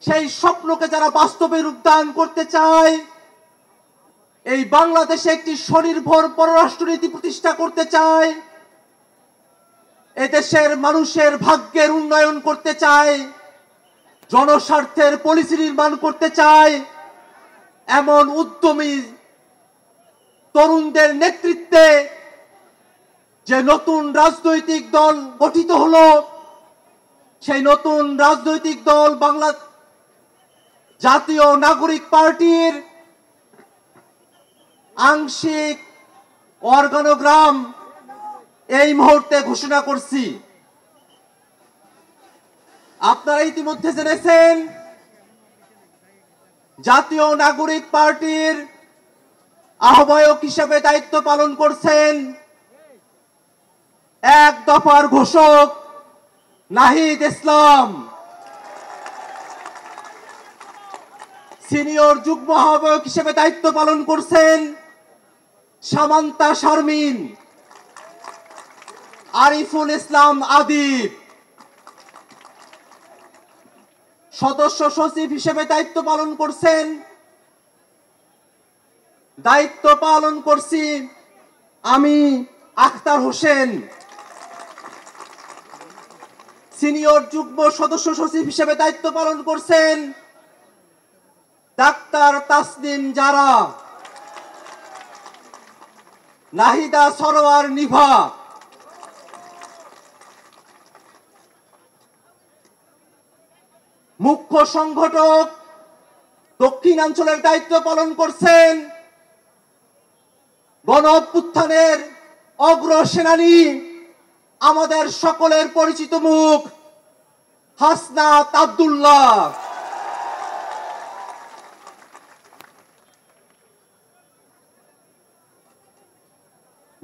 সেই স্বপ্নকে যারা বাস্তবে রূপদান করতে চায়, এই বাংলাদেশে একটি স্বনির্ভর পররাষ্ট্রনীতি প্রতিষ্ঠা করতে চায়, এদেশের মানুষের ভাগ্যের উন্নয়ন করতে চায়, জনস্বার্থের পলিসি নির্মাণ করতে চায়, এমন উদ্যমী তরুণদের নেতৃত্বে যে নতুন রাজনৈতিক দল গঠিত হলো, সেই নতুন রাজনৈতিক দল বাংলা জাতীয় নাগরিক পার্টির আংশিক অর্গানোগ্রাম এই মুহূর্তে ঘোষণা করছি। আপনারা ইতিমধ্যে জেনেছেন, জাতীয় নাগরিক পার্টির আহ্বায়ক হিসেবে দায়িত্ব পালন করছেন এক দফার ঘোষক নাহিদ ইসলাম। সিনিয়র যুগ্ম আহ্বায়ক হিসেবে দায়িত্ব পালন করছেন সামান্তা শারমিন, আরিফুল ইসলাম আদিব। সদস্য সচিব হিসেবে দায়িত্ব পালন করছি আমি আখতার হোসেন। সিনিয়র যুগ্ম সদস্য সচিব হিসেবে দায়িত্ব পালন করছেন ডাক্তার তাসনিম জারা, নাহিদা সরোয়ার নিভা। মুখ্য সংগঠক দক্ষিণাঞ্চলের দায়িত্ব পালন করছেন গণ অভ্যুত্থানের অগ্রসেনানী, আমাদের সকলের পরিচিত মুখ হাসনাত আব্দুল্লাহ।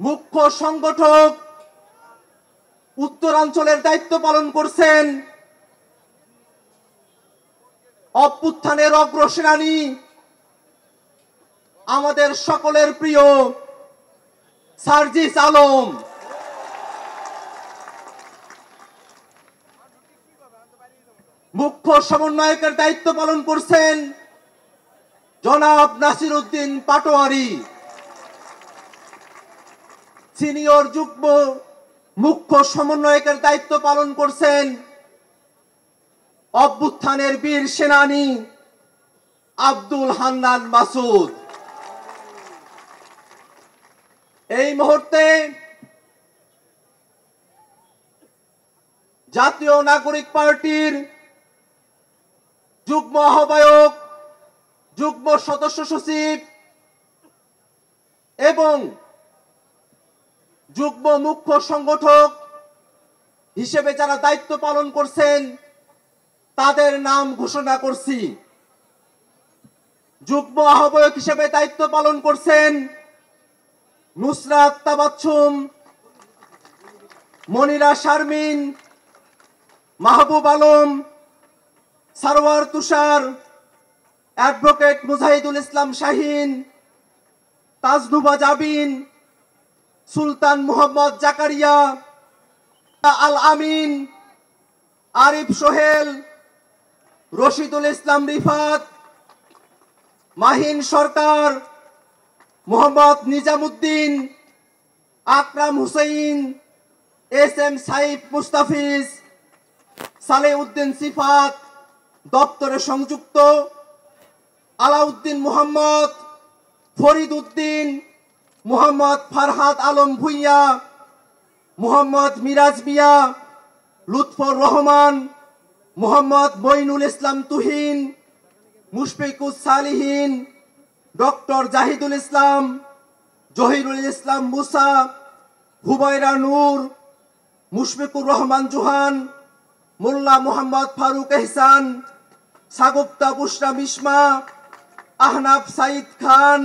মুখ্য সংগঠক উত্তরাঞ্চলের দায়িত্ব পালন করছেন অভ্যুত্থানের অগ্রসেনানী, আমাদের সকলের প্রিয় সার্জিস আলম। মুখ্য সমন্বয়কের দায়িত্ব পালন করছেন জনাব নাসির উদ্দিন পাটোয়ারি। সিনিয়র যুগ্ম মুখ্য সমন্বয়কের দায়িত্ব পালন করছেন অভ্যুত্থানের বীর সেনানী আব্দুল হান্নান মাসুদ। এই মুহূর্তে জাতীয় নাগরিক পার্টির যুগ্ম আহ্বায়ক, যুগ্ম সদস্য সচিব এবং যুগ্ম মুখ্য সংগঠক হিসেবে যারা দায়িত্ব পালন করছেন তাদের নাম ঘোষণা করছি। যুগ্ম আহ্বায়ক হিসেবে দায়িত্ব পালন করছেন নুসরাত তাবাচ্ছুম, মনিরা শারমিন, মাহবুব আলম, সারওয়ার তুষার, অ্যাডভোকেট মুজাহিদুল ইসলাম শাহিন, তাজনুবা জাবিন, সুলতান মোহাম্মদ জাকারিয়া, আল আমিন, আরিফ সোহেল, রশিদুল ইসলাম রিফাত, মাহিন সরকার, মোহাম্মদ নিজামুদ্দিন, আকরাম হুসাইন, এস এম সাইফ মুস্তাফিজ, সালেউদ্দিন সিফাত, দপ্তরে সংযুক্ত আলাউদ্দিন মোহাম্মদ, ফরিদ উদ্দিন, মোহাম্মদ ফারহাদ আলম ভুইয়া, মোহাম্মদ মিরাজ মিয়া, লুৎফর রহমান, মোহাম্মদ মঈনুল ইসলাম তুহিন, মুশফিকুস সালিহিন, ডক্টর জাহিদুল ইসলাম, জহিরুল ইসলাম মুসা, হুমায়রা নূর, মুশফিকুর রহমান জোহান, মোল্লা মোহাম্মদ ফারুক এহসান, সাগুপ্তা বুশরা মিশমা, আহনাফ সাইদ খান,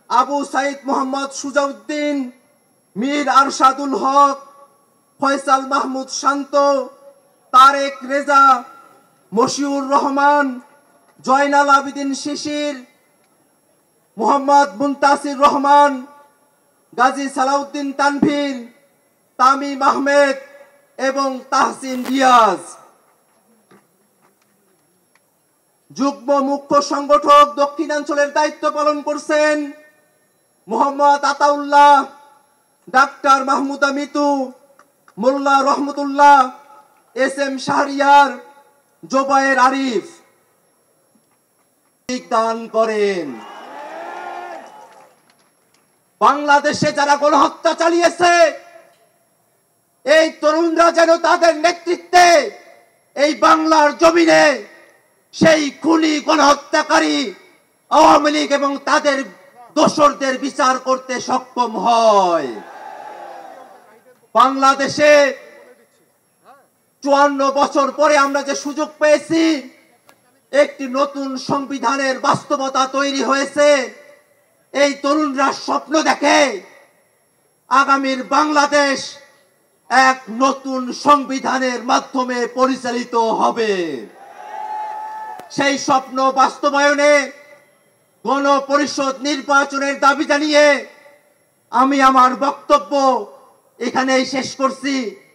আবু সাইদ মোহাম্মদ সুজাউদ্দিন, মীর আরশাদুল হক, ফয়সাল মাহমুদ শান্ত, তারেক রেজা, মশিউর রহমান, জয়নাল আবিদিন শিশির, মোহাম্মদ মুনতাসির রহমান, গাজী সালাউদ্দিন তানভীর, তামিম আহমেদ এবং তাহসিন রিয়াজ। যুগ্ম মুখ্য সংগঠক দক্ষিণাঞ্চলের দায়িত্ব পালন করছেন মোহাম্মদ আতাউল্লাহ, ডাক্তার মাহমুদা মিতু, মোল্লা রহমতুল্লাহ, এস এম শাহরিয়ার, জোবায়ের আরিফ দান করেন। বাংলাদেশে যারা গণহত্যা চালিয়েছে এই তরুণরা যেন তাদের নেতৃত্বে এই বাংলার জমিনে সেই খুনি গণহত্যাকারী আওয়ামী লীগ এবং তাদের দোসরদের বিচার করতে সক্ষম হয়। বাংলাদেশে 54 বছর পরে আমরা যে সুযোগ পেয়েছি, একটি নতুন সংবিধানের বাস্তবতা তৈরি হয়েছে। এই তরুণরা স্বপ্ন দেখে আগামীর বাংলাদেশ এক নতুন সংবিধানের মাধ্যমে পরিচালিত হবে। সেই স্বপ্ন বাস্তবায়নে গণপরিষদ নির্বাচনের দাবি জানিয়ে আমি আমার বক্তব্য এখানেই শেষ করছি।